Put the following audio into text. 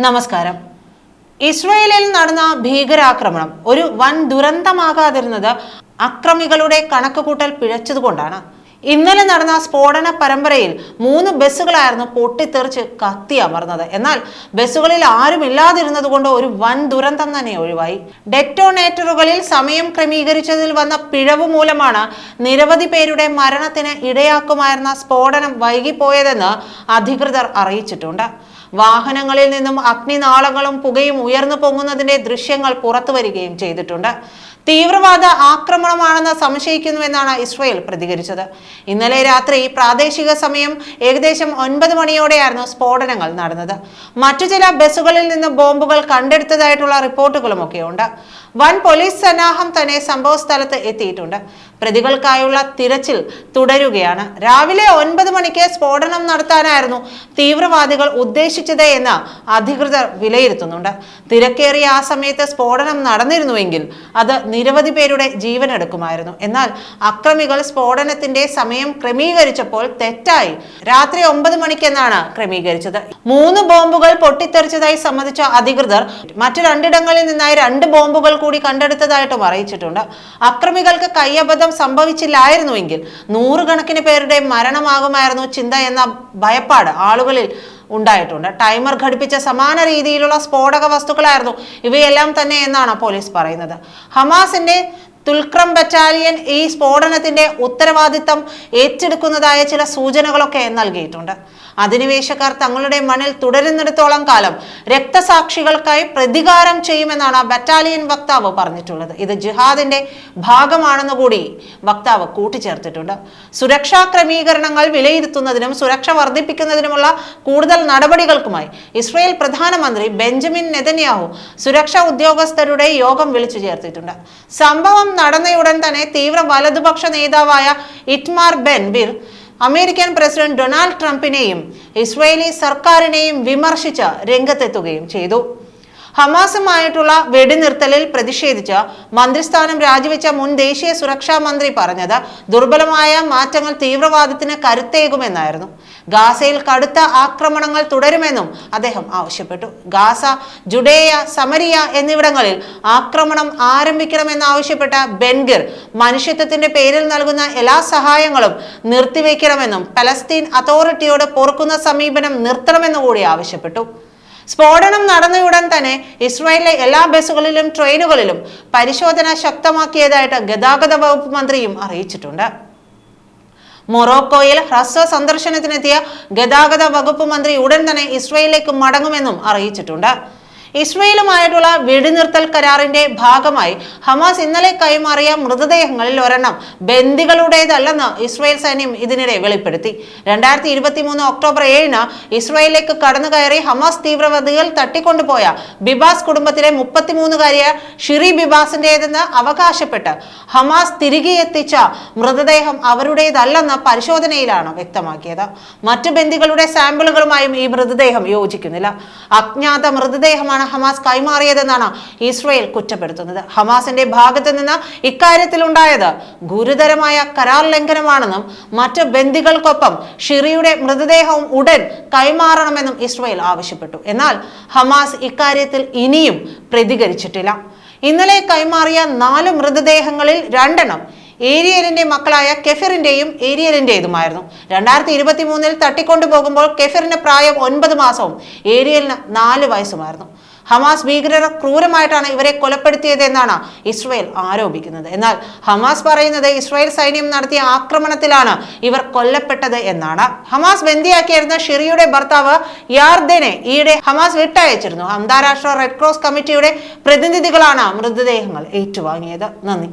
നമസ്കാരം. ഇസ്രായേലിൽ നടന്ന ഭീകരാക്രമണം ഒരു വൻ ദുരന്തമാകാതിരുന്നത് അക്രമികളുടെ കണക്കുകൂട്ടൽ പിഴച്ചതുകൊണ്ടാണ്. ഇന്നലെ നടന്ന സ്ഫോടന പരമ്പരയിൽ 3 ബസ്സുകളായിരുന്നു പൊട്ടിത്തെറിച്ച് കത്തിയമർന്നത്. എന്നാൽ ബസ്സുകളിൽ ആരുമില്ലാതിരുന്നത് കൊണ്ട് ഒരു വൻ ദുരന്തം തന്നെ ഒഴിവായി. ഡെറ്റോണേറ്ററുകളിൽ സമയം ക്രമീകരിച്ചതിൽ വന്ന പിഴവ് മൂലമാണ് നിരവധി പേരുടെ മരണത്തിന് ഇടയാക്കുമായിരുന്ന സ്ഫോടനം വൈകിപ്പോയതെന്ന് അധികൃതർ അറിയിച്ചിട്ടുണ്ട്. വാഹനങ്ങളിൽ നിന്നും അഗ്നിനാളങ്ങളും പുകയും ഉയർന്നു പൊങ്ങുന്നതിന്റെ ദൃശ്യങ്ങൾ പുറത്തുവരികയും ചെയ്തിട്ടുണ്ട്. തീവ്രവാദ ആക്രമണമാണെന്ന് സംശയിക്കുന്നുവെന്നാണ് ഇസ്രായേൽ പ്രതികരിച്ചത്. ഇന്നലെ രാത്രി പ്രാദേശിക സമയം ഏകദേശം 9 മണിയോടെയായിരുന്നു സ്ഫോടനങ്ങൾ നടന്നത്. മറ്റു ചില ബസ്സുകളിൽ നിന്ന് ബോംബുകൾ കണ്ടെടുത്തതായിട്ടുള്ള റിപ്പോർട്ടുകളുമൊക്കെ ഉണ്ട്. വൻ പോലീസ് സന്നാഹം തന്നെ സംഭവ സ്ഥലത്ത് എത്തിയിട്ടുണ്ട്. പ്രതികൾക്കായുള്ള തിരച്ചിൽ തുടരുകയാണ്. രാവിലെ 9 മണിക്ക് സ്ഫോടനം നടത്താനായിരുന്നു തീവ്രവാദികൾ ഉദ്ദേശിച്ചത് എന്ന് അധികൃതർ വിലയിരുത്തുന്നുണ്ട്. തിരക്കേറിയ ആ സമയത്ത് സ്ഫോടനം നടന്നിരുന്നുവെങ്കിൽ അത് നിരവധി പേരുടെ ജീവനെടുക്കുമായിരുന്നു. എന്നാൽ അക്രമികൾ സ്ഫോടനത്തിന്റെ സമയം ക്രമീകരിച്ചപ്പോൾ തെറ്റായി രാത്രി 9 മണിക്കെന്നാണ് ക്രമീകരിച്ചത്. 3 ബോംബുകൾ പൊട്ടിത്തെറിച്ചതായി സമ്മതിച്ച അധികൃതർ മറ്റു 2 ഇടങ്ങളിൽ നിന്നായി 2 ബോംബുകൾ കൂടി കണ്ടെടുത്തതായിട്ടും അറിയിച്ചിട്ടുണ്ട്. അക്രമികൾക്ക് കയ്യബദ്ധം സംഭവിച്ചില്ലായിരുന്നുവെങ്കിൽ 100 കണക്കിന് പേരുടെ മരണമാകുമായിരുന്നു ചിന്ത എന്ന ഭയപ്പാട് ആളുകളിൽ ഉണ്ടായിട്ടുണ്ട്. ടൈമർ ഘടിപ്പിച്ച സമാന രീതിയിലുള്ള സ്ഫോടക വസ്തുക്കളായിരുന്നു ഇവയെല്ലാം തന്നെ എന്നാണ് പോലീസ് പറയുന്നത്. ഹമാസിന്റെ തുൽക്രം ബറ്റാലിയൻ ഈ സ്ഫോടനത്തിന്റെ ഉത്തരവാദിത്തം ഏറ്റെടുക്കുന്നതായ ചില സൂചനകളൊക്കെ നൽകിയിട്ടുണ്ട്. അധിനിവേശക്കാർ തങ്ങളുടെ മണ്ണിൽ തുടരുന്നിടത്തോളം കാലം രക്തസാക്ഷികൾക്കായി പ്രതികാരം ചെയ്യുമെന്നാണ് ബറ്റാലിയൻ വക്താവ് പറഞ്ഞിട്ടുള്ളത്. ഇത് ജിഹാദിന്റെ ഭാഗമാണെന്ന് കൂടി വക്താവ് കൂട്ടിച്ചേർത്തിട്ടുണ്ട്. സുരക്ഷാ ക്രമീകരണങ്ങൾ വിലയിരുത്തുന്നതിനും സുരക്ഷ വർദ്ധിപ്പിക്കുന്നതിനുമുള്ള കൂടുതൽ നടപടികൾക്കുമായി ഇസ്രായേൽ പ്രധാനമന്ത്രി ബെഞ്ചമിൻ നെതന്യാഹു സുരക്ഷാ ഉദ്യോഗസ്ഥരുടെ യോഗം വിളിച്ചു ചേർത്തിട്ടുണ്ട്. സംഭവം നടന്നയുടൻ തന്നെ തീവ്ര വലതുപക്ഷ നേതാവായ Itamar Ben Gvir American president Donald ട്രംപിനെയും ഇസ്രായേലി സർക്കാരിനെയും വിമർശിച്ച് രംഗത്തെത്തുകയും ചെയ്തു. ഹമാസുമായിട്ടുള്ള വെടിനിർത്തലിൽ പ്രതിഷേധിച്ച് മന്ത്രിസ്ഥാനം രാജിവെച്ച മുൻ ദേശീയ സുരക്ഷാ മന്ത്രി പറഞ്ഞത് ദുർബലമായ മാറ്റങ്ങൾ തീവ്രവാദത്തിന് കരുത്തേകുമെന്നായിരുന്നു. ഗാസയിൽ കടുത്ത ആക്രമണങ്ങൾ തുടരുമെന്നും അദ്ദേഹം ആവശ്യപ്പെട്ടു. ഗാസ, ജുഡേയ, സമരിയ എന്നിവിടങ്ങളിൽ ആക്രമണം ആരംഭിക്കണമെന്നാവശ്യപ്പെട്ട ബെൻ ഗവീർ മനുഷ്യത്വത്തിന്റെ പേരിൽ നൽകുന്ന എല്ലാ സഹായങ്ങളും നിർത്തിവെക്കണമെന്നും പലസ്തീൻ അതോറിറ്റിയോട് പൊറുക്കുന്ന സമീപനം നിർത്തണമെന്നും കൂടി ആവശ്യപ്പെട്ടു. സ്ഫോടനം നടന്നയുടൻ തന്നെ ഇസ്രായേലിലെ എല്ലാ ബസ്സുകളിലും ട്രെയിനുകളിലും പരിശോധന ശക്തമാക്കിയതായിട്ട് ഗതാഗത വകുപ്പ് മന്ത്രിയും അറിയിച്ചിട്ടുണ്ട്. മൊറോക്കോയിൽ ഹ്രസ്വ സന്ദർശനത്തിനെത്തിയ ഗതാഗത വകുപ്പ് മന്ത്രി ഉടൻ തന്നെ ഇസ്രായേലിലേക്ക് മടങ്ങുമെന്നും അറിയിച്ചിട്ടുണ്ട്. ഇസ്രായേലുമായിട്ടുള്ള വെടിനിർത്തൽ കരാറിന്റെ ഭാഗമായി ഹമാസ് ഇന്നലെ കൈമാറിയ മൃതദേഹങ്ങളിൽ ഒരെണ്ണം ബന്ദികളുടേതല്ലെന്ന് ഇസ്രായേൽ സൈന്യം ഇതിനിടെ വെളിപ്പെടുത്തി. 2023 ഒക്ടോബർ 7-ന് ഇസ്രായേലിലേക്ക് കടന്നു കയറി ഹമാസ് തീവ്രവാദികൾ തട്ടിക്കൊണ്ടുപോയ ബിബാസ് കുടുംബത്തിലെ 33-കാരിയായ ഷിറി ബിബാസിന്റേതെന്ന് അവകാശപ്പെട്ട് ഹമാസ് തിരികെ എത്തിച്ച മൃതദേഹം അവരുടേതല്ലെന്ന് പരിശോധനയിലാണ് വ്യക്തമാക്കിയത്. മറ്റു ബന്ദികളുടെ സാമ്പിളുകളുമായും ഈ മൃതദേഹം യോജിക്കുന്നില്ല. അജ്ഞാത മൃതദേഹമാണ് ഹമാസ് കൈമാറിയതെന്നാണ് ഇസ്രായേൽ കുറ്റപ്പെടുത്തുന്നത്. ഹമാസിന്റെ ഭാഗത്ത് നിന്ന് ഇക്കാര്യത്തിൽ ഉണ്ടായത് ഗുരുതരമായ കരാർ ലംഘനമാണെന്നും മറ്റ് ബന്ദികൾക്കൊപ്പം ഷിറിയുടെ മൃതദേഹവും ഉടൻ കൈമാറണമെന്നും ഇസ്രായേൽ ആവശ്യപ്പെട്ടു. എന്നാൽ ഹമാസ് ഇക്കാര്യത്തിൽ ഇനിയും പ്രതികരിച്ചിട്ടില്ല. ഇന്നലെ കൈമാറിയ 4 മൃതദേഹങ്ങളിൽ 2 എണ്ണം ഏരിയലിന്റെ മക്കളായ കെഫിറിന്റെയും ഏരിയലിന്റേതുമായിരുന്നു. 2023 തട്ടിക്കൊണ്ടുപോകുമ്പോൾ കെഫിറിന് പ്രായം 9 മാസവും ഏരിയലിന് 4 വയസ്സുമായിരുന്നു. ഹമാസ് ഭീകരർ ക്രൂരമായിട്ടാണ് ഇവരെ കൊലപ്പെടുത്തിയതെന്നാണ് ഇസ്രായേൽ ആരോപിക്കുന്നത്. എന്നാൽ ഹമാസ് പറയുന്നത് ഇസ്രായേൽ സൈന്യം നടത്തിയ ആക്രമണത്തിലാണ് ഇവർ കൊല്ലപ്പെട്ടത് എന്നാണ്. ഹമാസ് ബന്ദിയാക്കിയിരുന്ന ഷിറിയുടെ ഭർത്താവ് യാർദനെ ഈയിടെ ഹമാസ് വിട്ടയച്ചിരുന്നു. അന്താരാഷ്ട്ര റെഡ് ക്രോസ് കമ്മിറ്റിയുടെ പ്രതിനിധികളാണ് മൃതദേഹങ്ങൾ ഏറ്റുവാങ്ങിയത്. നന്ദി.